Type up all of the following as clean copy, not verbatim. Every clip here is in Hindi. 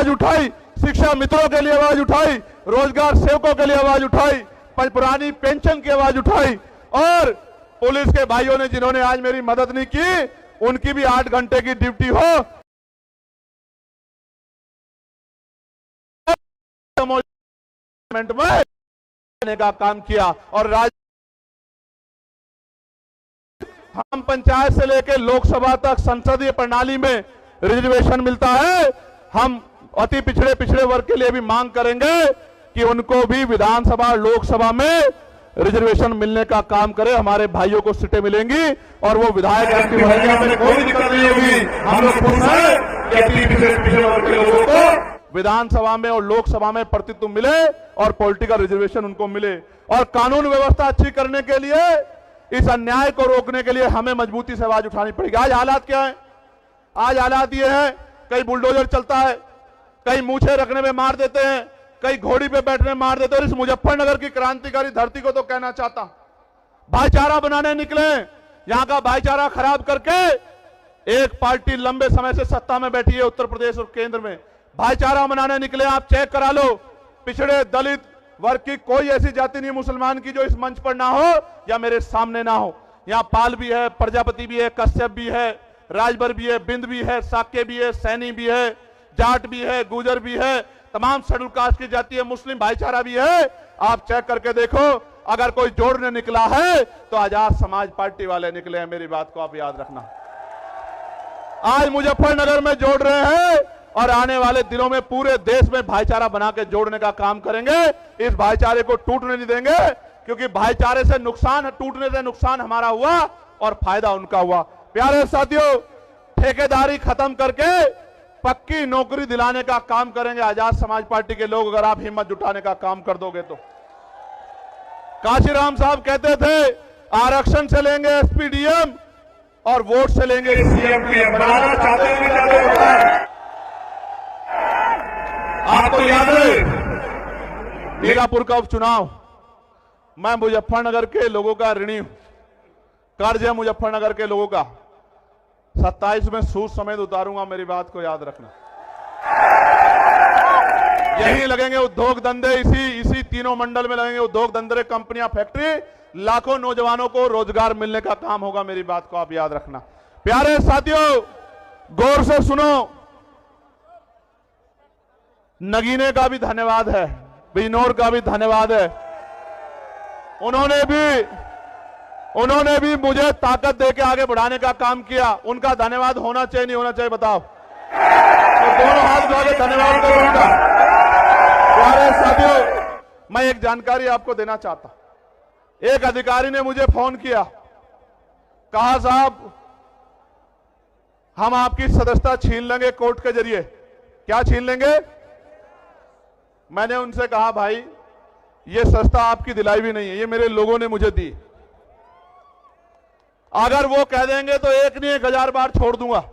आवाज उठाई, शिक्षा मित्रों के लिए आवाज उठाई, रोजगार सेवकों के लिए आवाज उठाई, पुरानी पेंशन की आवाज उठाई, और पुलिस के भाइयों ने जिन्होंने आज मेरी मदद नहीं की उनकी भी 8 घंटे की ड्यूटी हो में का काम किया। और हम पंचायत से लेकर लोकसभा तक संसदीय प्रणाली में रिजर्वेशन मिलता है। हम अति पिछड़े वर्ग के लिए भी मांग करेंगे कि उनको भी विधानसभा लोकसभा में रिजर्वेशन मिलने का काम करे। हमारे भाइयों को सीटें मिलेंगी और वो विधायक एक्टिव रहेंगे, हमें कोई दिक्कत नहीं होगी। हम लोग खुश हैं कि अति पिछड़े वर्ग के लोगों को विधानसभा में और लोकसभा में प्रतिनिधित्व मिले और पॉलिटिकल रिजर्वेशन उनको मिले। और कानून व्यवस्था अच्छी करने के लिए, इस अन्याय को रोकने के लिए हमें मजबूती से आवाज उठानी पड़ेगी। आज हालात क्या है? आज हालात ये है, कहीं बुलडोजर चलता है, कहीं मूछे रखने में मार देते हैं, कहीं घोड़ी पे बैठने में मार देते हैं। और इस मुजफ्फरनगर की क्रांतिकारी धरती को तो कहना चाहता, भाईचारा बनाने निकले, यहां का भाईचारा खराब करके एक पार्टी लंबे समय से सत्ता में बैठी है उत्तर प्रदेश और केंद्र में। भाईचारा बनाने निकले, आप चेक करा लो, पिछड़े दलित वर्ग की कोई ऐसी जाति नहीं मुसलमान की जो इस मंच पर ना हो या मेरे सामने ना हो। यहाँ पाल भी है, प्रजापति भी है, कश्यप भी है, राजभर भी है, बिंद भी है, साक्य भी है, सैनी भी है, जाट भी है, गुजर भी है, तमाम शेड्यूल कास्ट की जाति है, मुस्लिम भाईचारा भी है। आप चेक करके देखो, अगर कोई जोड़ने निकला है तो आजाद समाज पार्टी वाले निकले हैं। मेरी बात को आप याद रखना। आज मुजफ्फरनगर में जोड़ रहे हैं और आने वाले दिनों में पूरे देश में भाईचारा बना के जोड़ने का काम करेंगे। इस भाईचारे को टूटने नहीं देंगे, क्योंकि भाईचारे से नुकसान, टूटने से नुकसान हमारा हुआ और फायदा उनका हुआ। प्यारे साथियों, ठेकेदारी खत्म करके पक्की नौकरी दिलाने का काम करेंगे आजाद समाज पार्टी के लोग, अगर आप हिम्मत जुटाने का काम कर दोगे तो। काशीराम साहब कहते थे आरक्षण से लेंगे एसपीडीएम और वोट से लेंगे सीएम पीएम। बनाना चाहते हैं। आपको याद है मीरापुर का उपचुनाव, मैं मुजफ्फरनगर के लोगों का ऋणी हूं, कर्ज है मुजफ्फरनगर के लोगों का। 27 में सूद समेत उतारूंगा, मेरी बात को याद रखना। यही लगेंगे उद्योग धंधे, इसी तीनों मंडल में लगेंगे उद्योग धंधे, कंपनियां, फैक्ट्री, लाखों नौजवानों को रोजगार मिलने का काम होगा। मेरी बात को आप याद रखना। प्यारे साथियों, गौर से सुनो, नगीने का भी धन्यवाद है, बिजनौर का भी धन्यवाद है। उन्होंने भी मुझे ताकत देके आगे बढ़ाने का काम किया। उनका धन्यवाद होना चाहिए नहीं होना चाहिए बताओ? तो दोनों हाथ उठा के धन्यवाद करो उनका। प्यारे साथियों, मैं एक जानकारी आपको देना चाहता। एक अधिकारी ने मुझे फोन किया, कहा साहब हम आपकी सदस्यता छीन लेंगे कोर्ट के जरिए। क्या छीन लेंगे? मैंने उनसे कहा भाई ये सस्ता आपकी दिलाई भी नहीं है, ये मेरे लोगों ने मुझे दी। अगर वो कह देंगे तो 1 नहीं 1000 बार छोड़ दूंगा।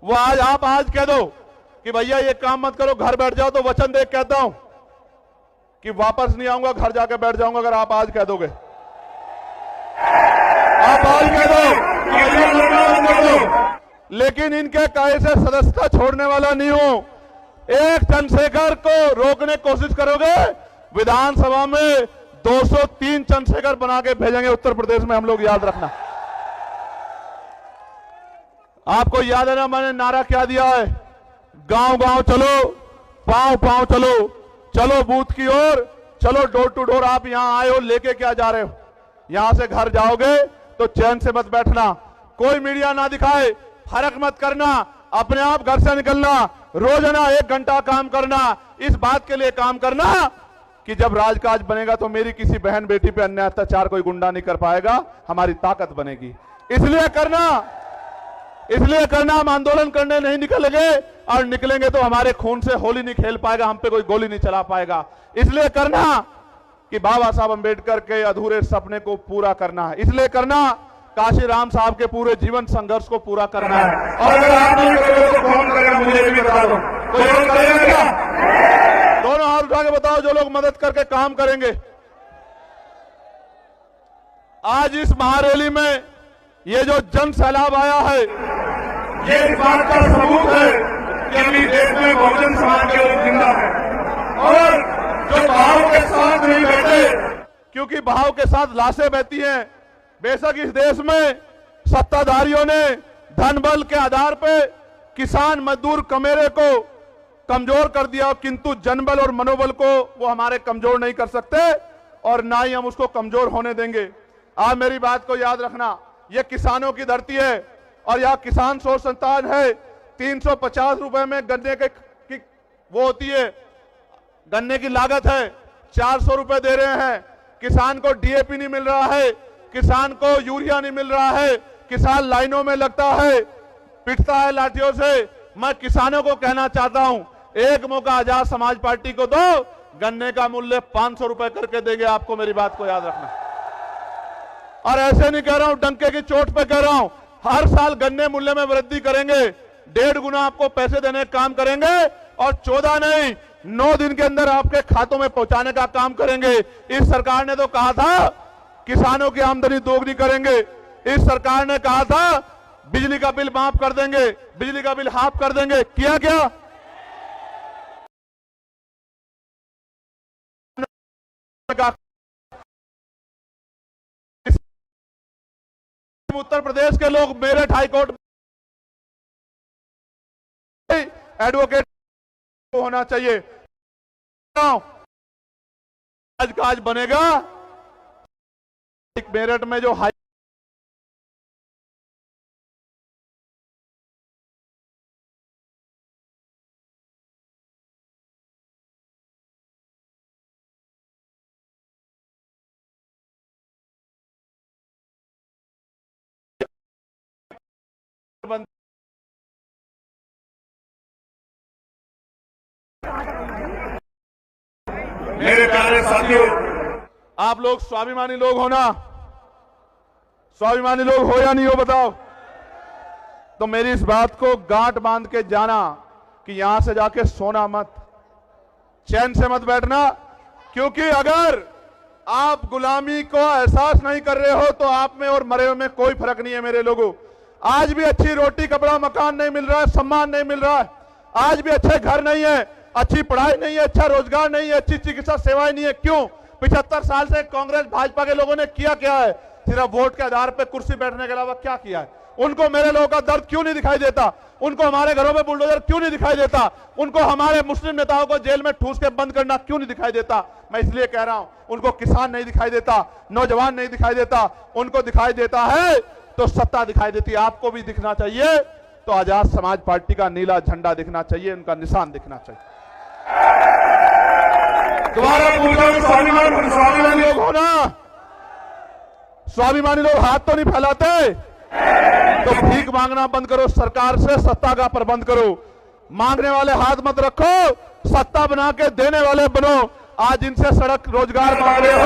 वो आप आज कह दो कि भैया ये काम मत करो, घर बैठ जाओ, तो वचन दे कहता हूं कि वापस नहीं आऊंगा, घर जाकर बैठ जाऊंगा। अगर आप आज कह दोगे, आप आज कह दो, लेकिन इनके कहे से सदस्यता छोड़ने वाला नहीं हूं। एक चंद्रशेखर को रोकने की कोशिश करोगे, विधानसभा में 203 चंद्रशेखर बना के भेजेंगे उत्तर प्रदेश में हम लोग, याद रखना। आपको याद है ना मैंने नारा क्या दिया है? गांव गांव चलो, पांव पांव चलो, चलो बूथ की ओर, चलो डोर टू डोर। आप यहां आए हो, लेके क्या जा रहे हो? यहां से घर जाओगे तो चैन से मत बैठना, कोई मीडिया ना दिखाए, फर्क मत करना, अपने आप घर से निकलना, रोजाना 1 घंटा काम करना। इस बात के लिए काम करना कि जब राजकाज बनेगा तो मेरी किसी बहन बेटी पे अन्याय अत्याचार कोई गुंडा नहीं कर पाएगा, हमारी ताकत बनेगी। इसलिए करना हम आंदोलन करने नहीं निकलेंगे, और निकलेंगे तो हमारे खून से होली नहीं खेल पाएगा, हम पे कोई गोली नहीं चला पाएगा। इसलिए करना कि बाबा साहब अंबेडकर के अधूरे सपने को पूरा करना है। इसलिए करना काशीराम साहब के पूरे जीवन संघर्ष को पूरा करना है। और अगर आप नहीं करोगे तो कौन करेगा मुझे भी बता दो, कोई और करेगा क्या? दोनों हाथ उठा के बताओ जो लोग मदद करके काम करेंगे। आज इस महारैली में ये जो जन सैलाब आया है, ये इस बात का सबूत है कि अभी देश में बहुजन समाज के क्योंकि बहाव के साथ लाशें बहती हैं। बेशक इस देश में सत्ताधारियों ने धन बल के आधार पर किसान मजदूर कमेरे को कमजोर कर दिया, किंतु जनबल और मनोबल को वो हमारे कमजोर नहीं कर सकते और ना ही हम उसको कमजोर होने देंगे। आप मेरी बात को याद रखना, ये किसानों की धरती है और यह किसान शोध संस्थान है। 350 रुपए में गन्ने की वो होती है, गन्ने की लागत है, 400 रुपए दे रहे हैं। किसान को डीएपी नहीं मिल रहा है, किसान को यूरिया नहीं मिल रहा है, किसान लाइनों में लगता है, पिटता है लाठियों से। मैं किसानों को कहना चाहता हूं, एक मौका आजाद समाज पार्टी को दो, गन्ने का मूल्य 500 रुपए करके देंगे आपको, मेरी बात को याद रखना। और ऐसे नहीं कह रहा हूं, डंके की चोट पे कह रहा हूं, हर साल गन्ने मूल्य में वृद्धि करेंगे, 1.5 गुना आपको पैसे देने का काम करेंगे और 14 नहीं 9 दिन के अंदर आपके खातों में पहुंचाने का काम करेंगे। इस सरकार ने तो कहा था किसानों की आमदनी दोगुनी करेंगे, इस सरकार ने कहा था बिजली का बिल माफ कर देंगे, बिजली का बिल हाफ कर देंगे, किया क्या? उत्तर प्रदेश के लोग मेरठ हाईकोर्ट एडवोकेट होना चाहिए, आज काज बनेगा। मेरठ में जो हाई मेरे प्यारे साथियों, आप लोग स्वाभिमानी लोग हो ना? स्वाभिमानी लोग हो या नहीं हो बताओ? तो मेरी इस बात को गांठ बांध के जाना कि यहां से जाके सोना मत, चैन से मत बैठना, क्योंकि अगर आप गुलामी को एहसास नहीं कर रहे हो तो आप में और मरे हुए में कोई फर्क नहीं है मेरे लोगों। आज भी अच्छी रोटी कपड़ा मकान नहीं मिल रहा है, सम्मान नहीं मिल रहा है, आज भी अच्छे घर नहीं है, अच्छी पढ़ाई नहीं है, अच्छा रोजगार नहीं है, अच्छी चिकित्सा सेवाएं नहीं है। क्यों? 75 साल से कांग्रेस भाजपा के लोगों ने किया क्या है? सिर्फ वोट के आधार पर कुर्सी बैठने के अलावा क्या किया है? उनको मेरे लोगों का दर्द क्यों नहीं दिखाई देता? उनको हमारे घरों में बुलडोजर क्यों नहीं दिखाई देता? उनको हमारे मुस्लिम नेताओं को जेल में ठूस के बंद करना क्यों नहीं दिखाई देता? मैं इसलिए कह रहा हूं, उनको किसान नहीं दिखाई देता, नौजवान नहीं दिखाई देता, उनको दिखाई देता है तो सत्ता दिखाई देती है। आपको भी दिखना चाहिए तो आजाद समाज पार्टी का नीला झंडा दिखना चाहिए, उनका निशान दिखना चाहिए। दोबारा पूछो, स्वाभिमानी लोग हो ना? स्वाभिमानी लोग हाथ तो नहीं फैलाते? तो भीख मांगना बंद करो, सरकार से सत्ता का प्रबंध करो। मांगने वाले हाथ मत रखो, सत्ता बना के देने वाले बनो। आज इनसे सड़क रोजगार मांग रहे हो,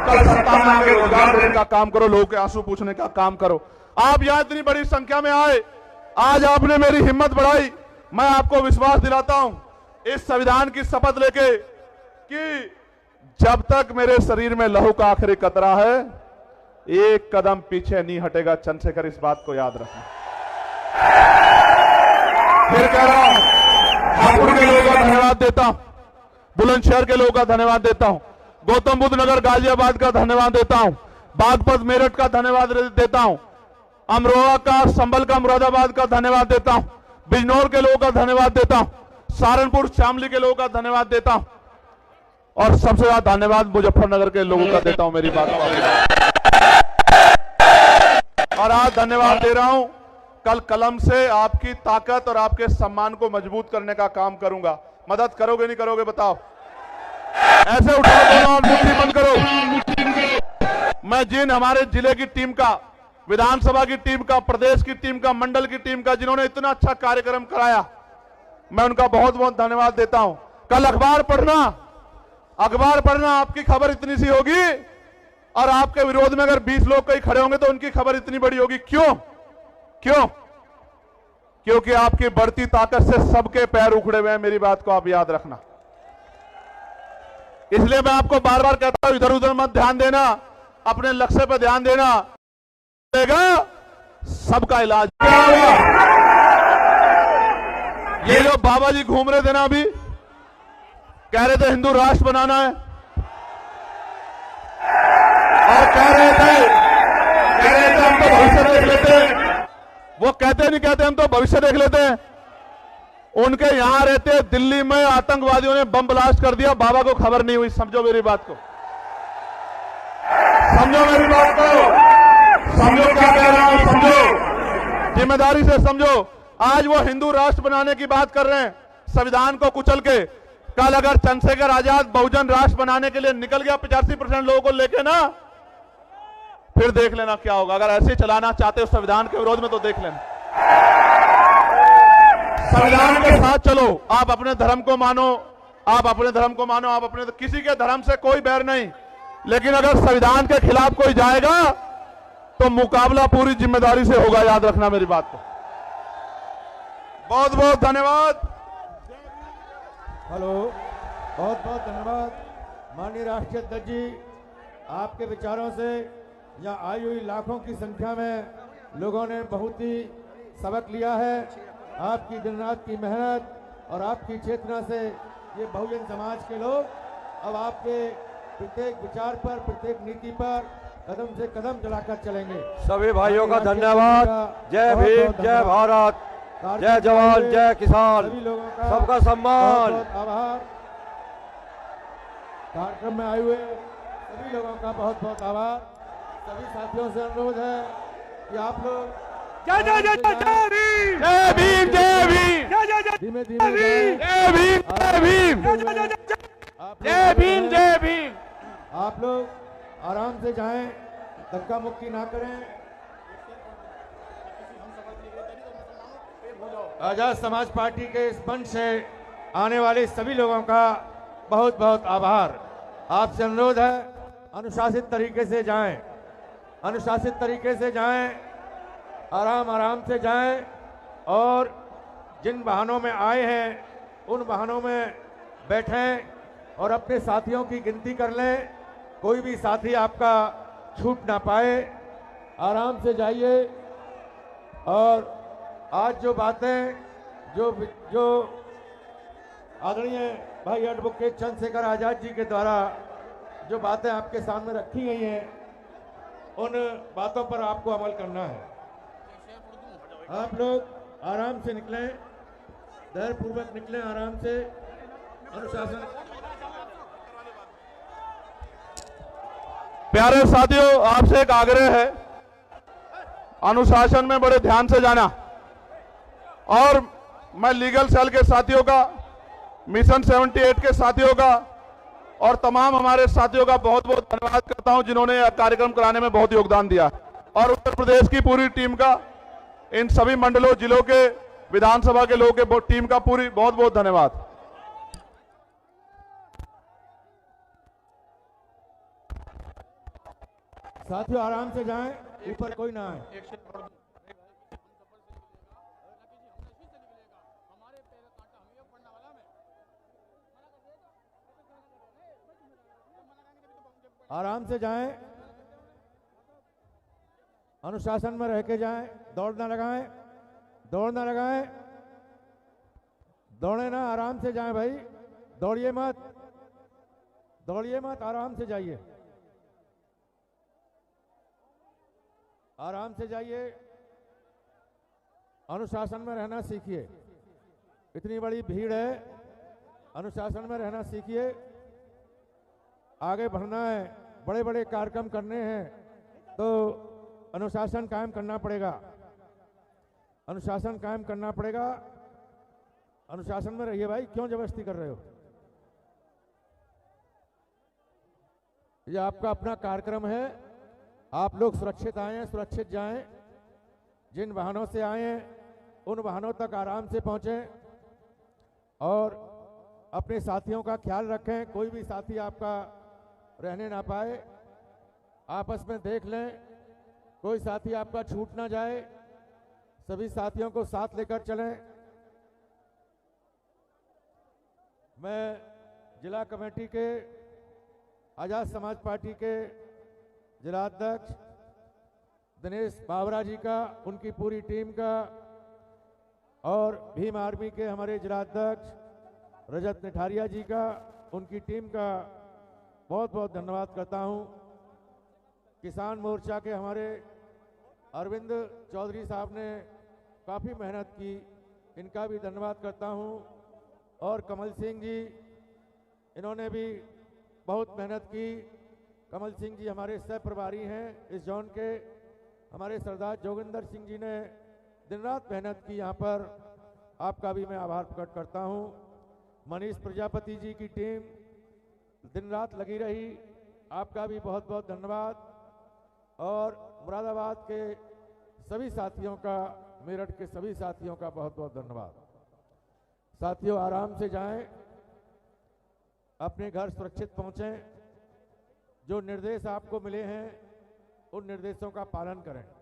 कल सत्ता में आके रोजगार देने का काम करो, लोगों के आंसू पूछने का काम करो। आप यहां इतनी बड़ी संख्या में आए, आज आपने मेरी हिम्मत बढ़ाई। मैं आपको विश्वास दिलाता हूं इस संविधान की शपथ लेके कि जब तक मेरे शरीर में लहू का आखिरी कतरा है, एक कदम पीछे नहीं हटेगा। चंद्रशेखर, इस बात को याद रखना। फिर कह रहा हूं, हापुड़ के लोगों का धन्यवाद देता हूं, बुलंदशहर के लोगों का धन्यवाद देता हूं, गौतम बुद्ध नगर गाजियाबाद का धन्यवाद देता हूं, बागपत मेरठ का धन्यवाद देता हूं, अमरोहा का, संभल का, मुरादाबाद का धन्यवाद देता हूं, बिजनौर के लोगों का धन्यवाद देता हूं, सहारनपुर शामली के लोगों का धन्यवाद देता हूं और सबसे ज्यादा धन्यवाद मुजफ्फरनगर के लोगों का देता हूं। मेरी बात और आज धन्यवाद दे रहा हूं, कल कलम से आपकी ताकत और आपके सम्मान को मजबूत करने का काम करूंगा। मदद करोगे नहीं करोगे बताओ? ऐसे उठाओ दोनों और मुट्ठी बंद करो। मैं जिन हमारे जिले की टीम का, विधानसभा की टीम का, प्रदेश की टीम का, मंडल की टीम का, जिन्होंने इतना अच्छा कार्यक्रम कराया, मैं उनका बहुत बहुत धन्यवाद देता हूं। कल अखबार पढ़ना, आपकी खबर इतनी सी होगी और आपके विरोध में अगर 20 लोग कहीं खड़े होंगे तो उनकी खबर इतनी बड़ी होगी। क्यों? क्योंकि आपकी बढ़ती ताकत से सबके पैर उखड़े हुए हैं। मेरी बात को आप याद रखना। इसलिए मैं आपको बार बार कहता हूं, इधर उधर मत ध्यान देना, अपने लक्ष्य पर ध्यान देना, सबका इलाज। ये जो बाबा जी घूम रहे थे ना, अभी कह रहे थे हिंदू राष्ट्र बनाना है, वो कहते नहीं कहते, हम तो भविष्य देख लेते हैं। उनके यहां रहते दिल्ली में आतंकवादियों ने बम ब्लास्ट कर दिया, बाबा को खबर नहीं हुई। समझो मेरी बात को, समझो मेरी बात को, समझो क्या कह रहा हूं, समझो, जिम्मेदारी से समझो। आज वो हिंदू राष्ट्र बनाने की बात कर रहे हैं, संविधान को कुचल के। कल अगर चंद्रशेखर आजाद बहुजन राष्ट्र बनाने के लिए निकल गया 85% लोगों को लेके ना, फिर देख लेना क्या होगा। अगर ऐसे चलाना चाहते हो संविधान के विरोध में तो देख लेना। संविधान के साथ चलो, आप अपने धर्म को मानो, आप अपने धर्म को मानो, आप अपने, किसी के धर्म से कोई बैर नहीं, लेकिन अगर संविधान के खिलाफ कोई जाएगा तो मुकाबला पूरी जिम्मेदारी से होगा, याद रखना मेरी बात को। बहुत बहुत धन्यवाद। हेलो, बहुत बहुत धन्यवाद माननीय राष्ट्रीय अध्यक्ष जी, आपके विचारों से यहाँ आई हुई लाखों की संख्या में लोगों ने बहुत ही सबक लिया है। आपकी दिन रात की मेहनत और आपकी चेतना से ये बहुजन समाज के लोग अब आपके प्रत्येक विचार पर, प्रत्येक नीति पर कदम से कदम चलाकर चलेंगे। सभी भाइयों का धन्यवाद। जय भीम, जय भारत, जय जवान, जय किसान, सभी लोगों का सबका सम्मान। बहुत बहुत आभार। कार्यक्रम में आए हुए सभी लोगों का बहुत बहुत आभार। सभी साथियों से अनुरोध है कि आप लोग जय जय जय जय भीम, जय भीम, जय भीम, जय जय जय धीमे धीमे जाएं। जय भीम, जय भीम, जय भीम, जय भीम। आप लोग आराम से जाएं, धक्का मुक्की ना करें। आजाद समाज पार्टी के इस मंच से आने वाले सभी लोगों का बहुत बहुत आभार। आपसे अनुरोध है, अनुशासित तरीके से जाएं, अनुशासित तरीके से जाएं, आराम आराम से जाएं, और जिन वाहनों में आए हैं उन वाहनों में बैठें और अपने साथियों की गिनती कर लें। कोई भी साथी आपका छूट ना पाए। आराम से जाइए। और आज जो बातें जो आदरणीय भाई एडवोकेट चंद्रशेखर आजाद जी के द्वारा जो बातें आपके सामने रखी गई हैं, उन बातों पर आपको अमल करना है। आप लोग आराम से निकलें, धैर्यपूर्वक निकलें, आराम से, अनुशासन। प्यारे साथियों, आपसे एक आग्रह है, अनुशासन में बड़े ध्यान से जाना। और मैं लीगल सेल के साथियों का, मिशन 78 के साथियों का और तमाम हमारे साथियों का बहुत बहुत धन्यवाद करता हूं जिन्होंने यह कार्यक्रम कराने में बहुत योगदान दिया। और उत्तर प्रदेश की पूरी टीम का, इन सभी मंडलों, जिलों के, विधानसभा के लोगों के टीम का पूरी बहुत बहुत धन्यवाद। साथियों आराम से जाएं, ऊपर कोई ना आए। आराम से जाएं, अनुशासन में रह के जाएं, दौड़ ना लगाएं, दौड़ ना लगाएं, दौड़े ना, आराम से जाएं भाई, दौड़िए मत, दौड़िए मत, आराम से जाइए, आराम से जाइए। अनुशासन में रहना सीखिए। इतनी बड़ी भीड़ है, अनुशासन में रहना सीखिए। आगे बढ़ना है, बड़े बड़े कार्यक्रम करने हैं तो अनुशासन कायम करना पड़ेगा, अनुशासन कायम करना पड़ेगा। अनुशासन में रहिए भाई, क्यों जबरदस्ती कर रहे हो? ये आपका अपना कार्यक्रम है, आप लोग सुरक्षित आए हैं, सुरक्षित जाएं। जिन वाहनों से आए हैं उन वाहनों तक आराम से पहुंचें और अपने साथियों का ख्याल रखें। कोई भी साथी आपका रहने ना पाए, आपस में देख लें, कोई साथी आपका छूट ना जाए। सभी साथियों को साथ लेकर चलें। मैं जिला कमेटी के, आजाद समाज पार्टी के जिलाध्यक्ष दिनेश बावरा जी का, उनकी पूरी टीम का, और भीम आर्मी के हमारे जिलाध्यक्ष रजत निठारिया जी का, उनकी टीम का बहुत बहुत धन्यवाद करता हूं। किसान मोर्चा के हमारे अरविंद चौधरी साहब ने काफ़ी मेहनत की, इनका भी धन्यवाद करता हूं। और कमल सिंह जी, इन्होंने भी बहुत मेहनत की। कमल सिंह जी हमारे सह प्रभारी हैं इस जोन के। हमारे सरदार जोगिंदर सिंह जी ने दिन रात मेहनत की यहाँ पर, आपका भी मैं आभार प्रकट करता हूँ। मनीष प्रजापति जी की टीम दिन रात लगी रही, आपका भी बहुत बहुत धन्यवाद। और मुरादाबाद के सभी साथियों का, मेरठ के सभी साथियों का बहुत बहुत धन्यवाद। साथियों, आराम से जाएं, अपने घर सुरक्षित पहुंचें। जो निर्देश आपको मिले हैं उन निर्देशों का पालन करें।